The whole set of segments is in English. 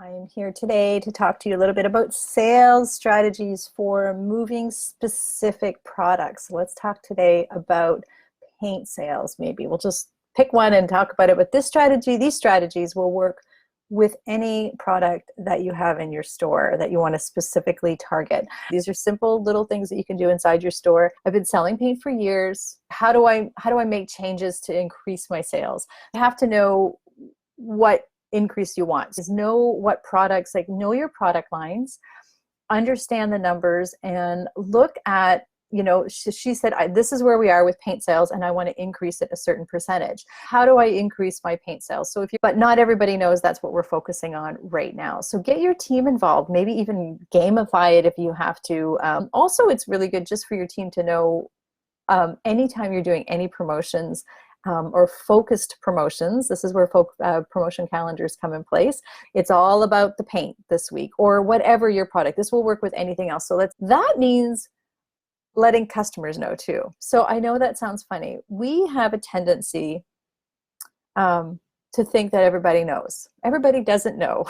I am here today to talk to you a little bit about sales strategies for moving specific products. Let's talk today about paint sales. Maybe we'll just pick one and talk about it. But these strategies will work with any product that you have in your store that you want to specifically target. These are simple little things that you can do inside your store. I've been selling paint for years. How do I make changes to increase my sales? I have to know what increase you want. Just know what products, like know your product lines, understand the numbers, and look at, she said, this is where we are with paint sales and I want to increase it a certain percentage. How do I increase my paint sales? But not everybody knows that's what we're focusing on right now. So get your team involved, maybe even gamify it if you have to. Also, it's really good just for your team to know anytime you're doing any promotions, or focused promotions. This is where promotion calendars come in place. It's all about the paint this week or whatever your product. This will work with anything else. So that means letting customers know too. So I know that sounds funny. We have a tendency to think that everybody knows. Everybody doesn't know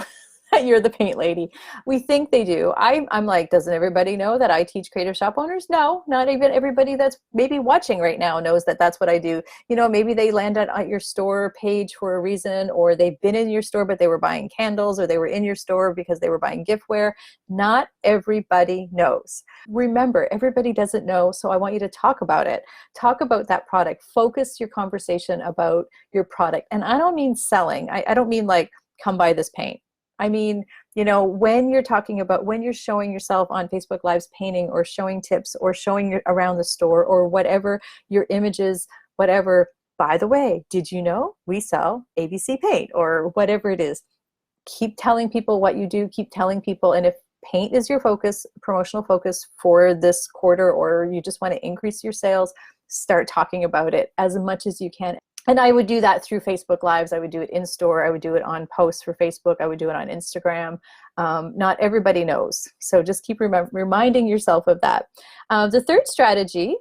that you're the paint lady. We think they do. I'm like, doesn't everybody know that I teach creative shop owners? No, not even everybody that's maybe watching right now knows that that's what I do. Maybe they land at your store page for a reason, or they've been in your store, but they were buying candles, or they were in your store because they were buying giftware. Not everybody knows. Remember, everybody doesn't know, so I want you to talk about it. Talk about that product. Focus your conversation about your product. And I don't mean selling. I don't mean like, come buy this paint. I mean, when you're showing yourself on Facebook Lives painting, or showing tips, or showing around the store, or whatever your images, whatever, by the way, did you know we sell ABC paint, or whatever it is. Keep telling people what you do, keep telling people. And if paint is your focus, promotional focus for this quarter, or you just want to increase your sales, start talking about it as much as you can. And I would do that through Facebook Lives. I would do it in store. I would do it on posts for Facebook. I would do it on Instagram. Not everybody knows. So just keep reminding yourself of that. The third strategy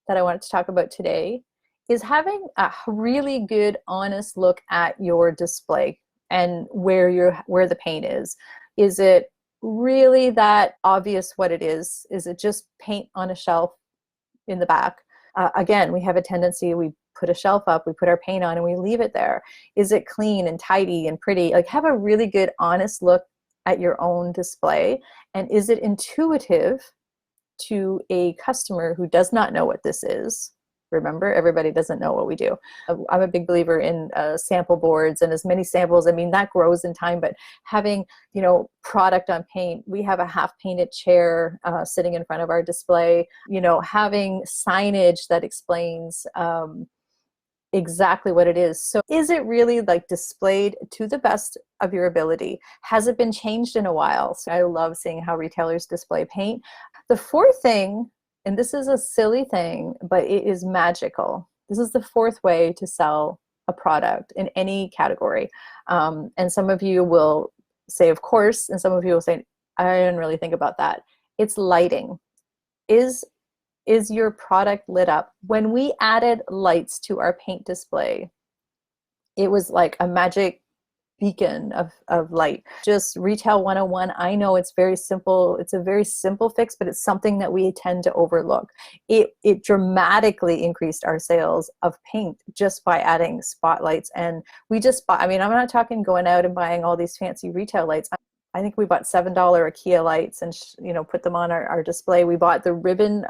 that I wanted to talk about today is having a really good, honest look at your display and where the paint is. Is it really that obvious what it is? Is it just paint on a shelf in the back? Again, we have a tendency, we put a shelf up, we put our paint on, and we leave it there. Is it clean and tidy and pretty? Like, have a really good, honest look at your own display. And is it intuitive to a customer who does not know what this is? Remember, everybody doesn't know what we do. I'm a big believer in sample boards, and as many samples, I mean, that grows in time, but having, product on paint. We have a half painted chair sitting in front of our display, having signage that explains exactly what it is. So is it really like displayed to the best of your ability? Has it been changed in a while? So I love seeing how retailers display paint. The fourth thing, and this is a silly thing, but it is magical. This is the fourth way to sell a product in any category. And some of you will say, of course, and some of you will say, I didn't really think about that. It's lighting. Is your product lit up? When we added lights to our paint display, it was like a magic beacon of light. Just retail 101. I know it's very simple. It's a very simple fix, but it's something that we tend to overlook. It dramatically increased our sales of paint just by adding spotlights. And we just bought, I'm not talking going out and buying all these fancy retail lights. I think we bought $7 IKEA lights and put them on our display. We bought the ribbon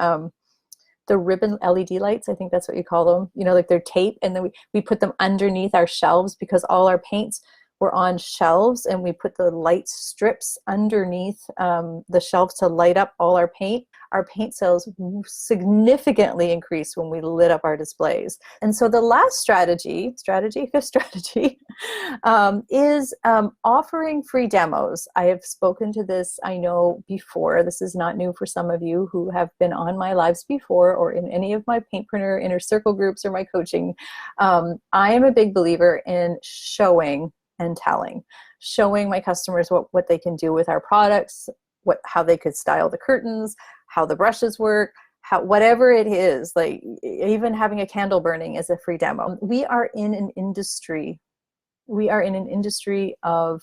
LED lights, I think that's what you call them, like they're tape, and then we put them underneath our shelves because all our paints were on shelves, and we put the light strips underneath the shelves to light up all our paint. Our paint sales significantly increased when we lit up our displays. And so the last fifth strategy, is offering free demos. I have spoken to this, I know, before. This is not new for some of you who have been on my lives before, or in any of my Paintpreneur Inner Circle groups or my coaching. I am a big believer in showing and telling, showing my customers what they can do with our products, how they could style the curtains, how the brushes work, whatever it is, like even having a candle burning is a free demo. We are in an industry of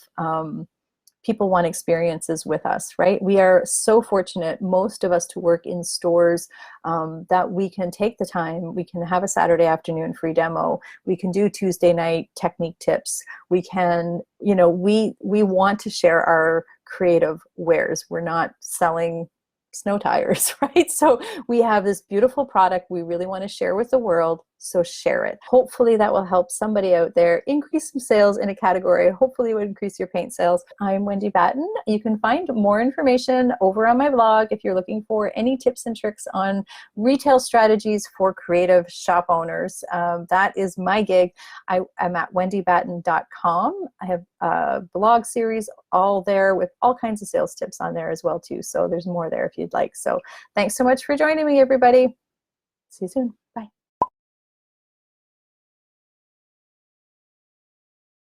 people want experiences with us, right? We are so fortunate, most of us, to work in stores that we can take the time. We can have a Saturday afternoon free demo. We can do Tuesday night technique tips. We can, we want to share our creative wares. We're not selling snow tires, right? So we have this beautiful product we really want to share with the world, so share it. Hopefully that will help somebody out there increase some sales in a category. Hopefully it would increase your paint sales. I'm Wendy Batten. You can find more information over on my blog if you're looking for any tips and tricks on retail strategies for creative shop owners. That is my gig. I'm at wendybatten.com. I have a blog series all there with all kinds of sales tips on there as well too. So there's more there if you'd like. So thanks so much for joining me, everybody. See you soon.